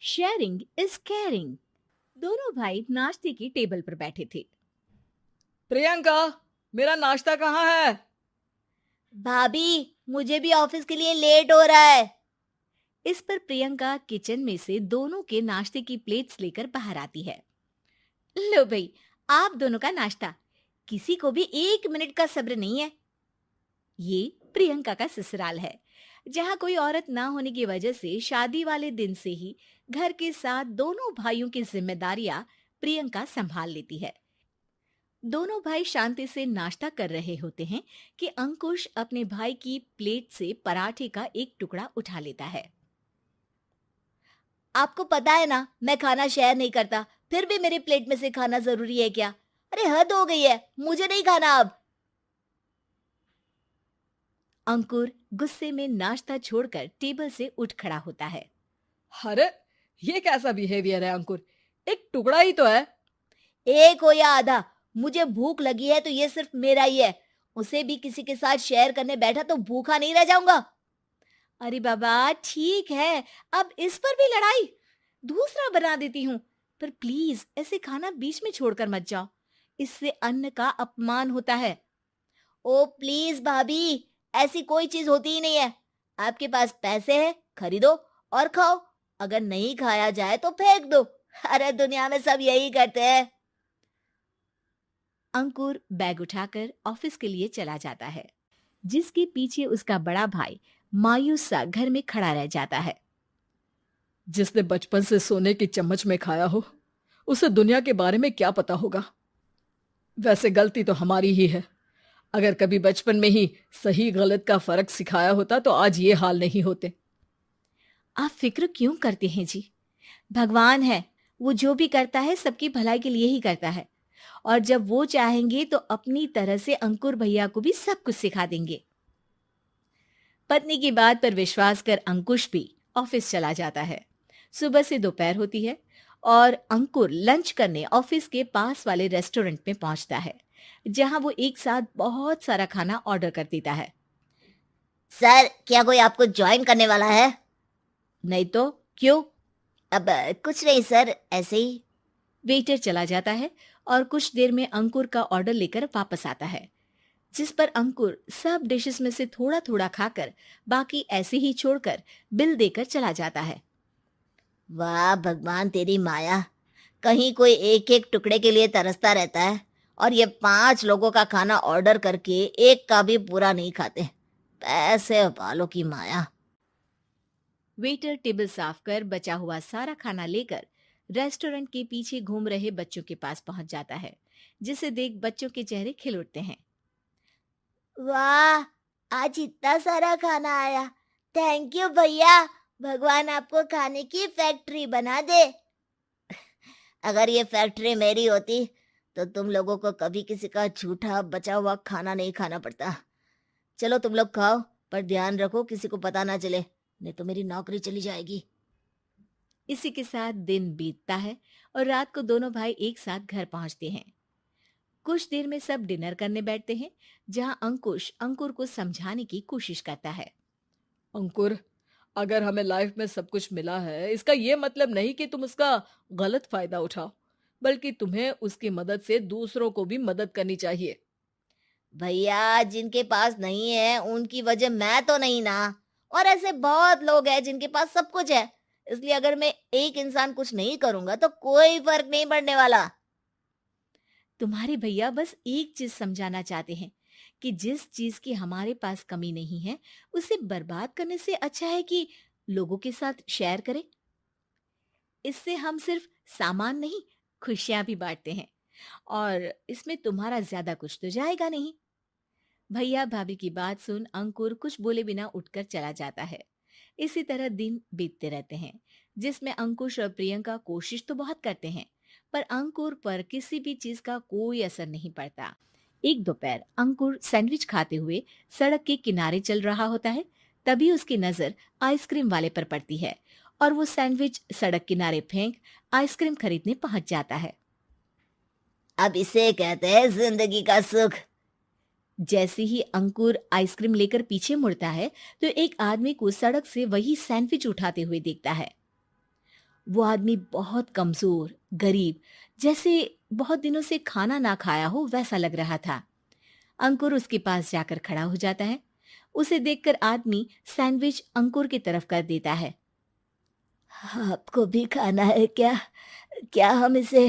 Sharing is caring. दोनों भाई नाश्ते की टेबल पर बैठे थे। प्रियंका, मेरा नाश्ता कहाँ है? भाभी, मुझे भी ऑफिस के लिए लेट हो रहा है। इस पर प्रियंका किचन में से दोनों के नाश्ते की प्लेट्स लेकर बाहर आती है। लो भाई, आप दोनों का नाश्ता। किसी को भी 1 मिनट का सब्र नहीं है। ये प्रियंका का ससुराल है, जहाँ कोई औरत ना होने की वजह से शादी वाले दिन से ही घर के साथ दोनों भाइयों की जिम्मेदारियां प्रियंका संभाल लेती है। दोनों भाई शांति से नाश्ता कर रहे होते हैं कि अंकुश अपने भाई की प्लेट से पराठे का एक टुकड़ा उठा लेता है। आपको पता है ना, मैं खाना शेयर नहीं करता, फिर भी मेरी प्लेट में से खाना जरूरी है क्या? अरे हद हो गई है, मुझे नहीं खाना अब। अंकुर गुस्से में नाश्ता छोड़कर टेबल से उठ खड़ा होता है। अरे, ये कैसा बिहेवियर है अंकुर? एक टुकड़ा ही तो है। एक हो या आधा, मुझे भूख लगी है तो ये सिर्फ मेरा ही है। उसे भी किसी के साथ शेयर करने बैठा तो भूखा नहीं रह जाऊंगा। अरे बाबा, ठीक है, अब इस पर भी लड़ाई। दूसरा बना देती हूँ, पर प्लीज ऐसे खाना बीच में छोड़कर मत जाओ। इससे अन्न का अपमान होता है। ओ प्लीज भाभी, ऐसी कोई चीज होती ही नहीं है। आपके पास पैसे हैं, खरीदो और खाओ। अगर नहीं खाया जाए तो फेंक दो। अरे दुनिया में सब यही करते हैं। अंकुर बैग उठाकर ऑफिस के लिए चला जाता है, जिसके पीछे उसका बड़ा भाई मायूस सा घर में खड़ा रह जाता है। जिसने बचपन से सोने की चम्मच में खाया हो, उसे दुनिया के बारे में क्या पता होगा। वैसे गलती तो हमारी ही है। अगर कभी बचपन में ही सही गलत का फर्क सिखाया होता तो आज ये हाल नहीं होते। आप फिक्र क्यों करते हैं जी? भगवान है, वो जो भी करता है सबकी भलाई के लिए ही करता है। और जब वो चाहेंगे तो अपनी तरह से अंकुर भैया को भी सब कुछ सिखा देंगे। पत्नी की बात पर विश्वास कर अंकुश भी ऑफिस चला जाता है। सुबह से दोपहर होती है और अंकुर लंच करने ऑफिस के पास वाले रेस्टोरेंट में पहुंचता है, जहां वो एक साथ बहुत सारा खाना ऑर्डर कर देता है। सर, क्या कोई आपको ज्वाइन करने वाला है? नहीं तो क्यों? अब कुछ नहीं सर, ऐसे ही। वेटर चला जाता है और कुछ देर में अंकुर का ऑर्डर लेकर वापस आता है, जिस पर अंकुर सब डिशेस में से थोड़ा थोड़ा खाकर बाकी ऐसे ही छोड़कर बिल देकर चला जाता है। वाह भगवान, तेरी माया। कहीं कोई एक एक टुकड़े के लिए तरसता रहता है और ये 5 लोगों का खाना ऑर्डर करके एक का भी पूरा नहीं खाते। पैसे वालों की माया। वेटर टेबल साफ कर बचा हुआ सारा खाना लेकर रेस्टोरेंट के पीछे घूम रहे बच्चों के पास पहुंच जाता है, जिसे देख बच्चों के चेहरे खिल उठते हैं। वाह, आज इतना सारा खाना आया। थैंक यू भैया। भगवान आपको खाने की फैक्ट्री बना दे। अगर ये फैक्ट्री मेरी होती तो तुम लोगों को कभी किसी का झूठा बचा हुआ खाना नहीं खाना पड़ता। चलो तुम लोग खाओ, पर ध्यान रखो किसी को पता ना चले, नहीं तो मेरी नौकरी चली जाएगी। इसी के साथ दिन बीतता है और रात को दोनों भाई एक साथ घर पहुंचते हैं। कुछ देर में सब डिनर करने बैठते हैं, जहां अंकुश अंकुर को समझाने की कोशिश करता है। अंकुर, अगर हमें लाइफ में सब कुछ मिला है, इसका ये मतलब नहीं कि तुम उसका गलत फायदा उठाओ, बल्कि तुम्हें उसकी मदद से दूसरों को भी मदद करनी चाहिए। भैया, जिनके पास नहीं है उनकी वजह मैं तो नहीं ना। और ऐसे बहुत लोग हैं जिनके पास सब कुछ है। इसलिए अगर मैं एक इंसान कुछ नहीं करूंगा तो कोई फर्क नहीं पड़ने वाला। तुम्हारे भैया बस एक चीज समझाना चाहते हैं कि जिस चीज की हमारे पास कमी नहीं है, उसे बर्बाद करने से अच्छा है कि लोगों के साथ शेयर करें। इससे हम सिर्फ सामान नहीं, खुशियां भी बांटते हैं, और इसमें तुम्हारा ज्यादा कुछ तो जाएगा नहीं। भैया भाभी की बात सुन अंकुर कुछ बोले बिना उठकर चला जाता है। इसी तरह दिन बीतते रहते हैं, जिसमें अंकुश और प्रियंका कोशिश तो बहुत करते हैं, पर अंकुर पर किसी भी चीज का कोई असर नहीं पड़ता। एक दोपहर अंकुर सैंडविच खाते हुए सड़क के किनारे चल रहा होता है। तभी उसकी नजर आइसक्रीम वाले पर पड़ती है और वो सैंडविच सड़क किनारे फेंक आइसक्रीम खरीदने पहुंच जाता है। अब इसे कहते हैं जिंदगी का सुख। जैसे ही अंकुर आइसक्रीम लेकर पीछे मुड़ता है, तो एक आदमी को सड़क से वही सैंडविच उठाते हुए देखता है। वो आदमी बहुत कमजोर, गरीब, जैसे बहुत दिनों से खाना ना खाया हो वैसा लग रहा था। अंकुर उसके पास जाकर खड़ा हो जाता है। उसे देखकर आदमी सैंडविच अंकुर की तरफ कर देता है। आपको भी खाना है क्या? क्या हम इसे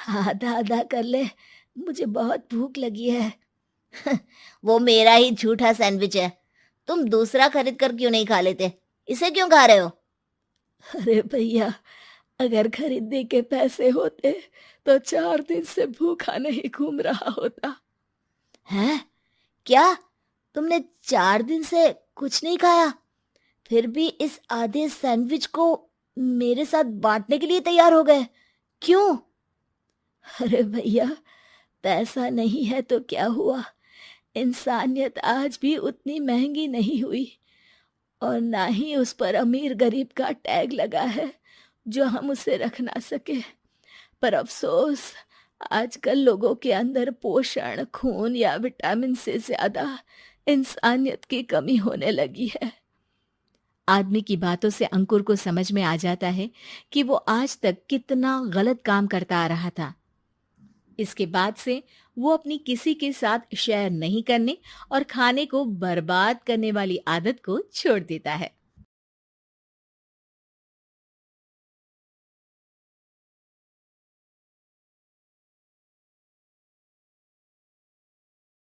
आधा आधा कर ले? मुझे बहुत भूख लगी है। वो मेरा ही झूठा सैंडविच है। तुम दूसरा खरीद कर क्यों नहीं खा लेते? इसे क्यों खा रहे हो? अरे भैया, अगर खरीदने के पैसे होते तो 4 दिन से भूखा नहीं घूम रहा होता। हैं? क्या? तुमने 4 दिन से कुछ नहीं खाया, फिर भी इस आधे सैंडविच को मेरे साथ बांटने के लिए तैयार हो गए? क्यों? अरे भैया, पैसा नहीं है तो क्या हुआ, इंसानियत आज भी उतनी महंगी नहीं हुई, और ना ही उस पर अमीर गरीब का टैग लगा है जो हम उसे रख ना सके। पर अफसोस, आजकल लोगों के अंदर पोषण, खून या विटामिन से ज्यादा इंसानियत की कमी होने लगी है। आदमी की बातों से अंकुर को समझ में आ जाता है कि वो आज तक कितना गलत काम करता आ रहा था। इसके बाद से वो अपनी किसी के साथ शेयर नहीं करने और खाने को बर्बाद करने वाली आदत को छोड़ देता है।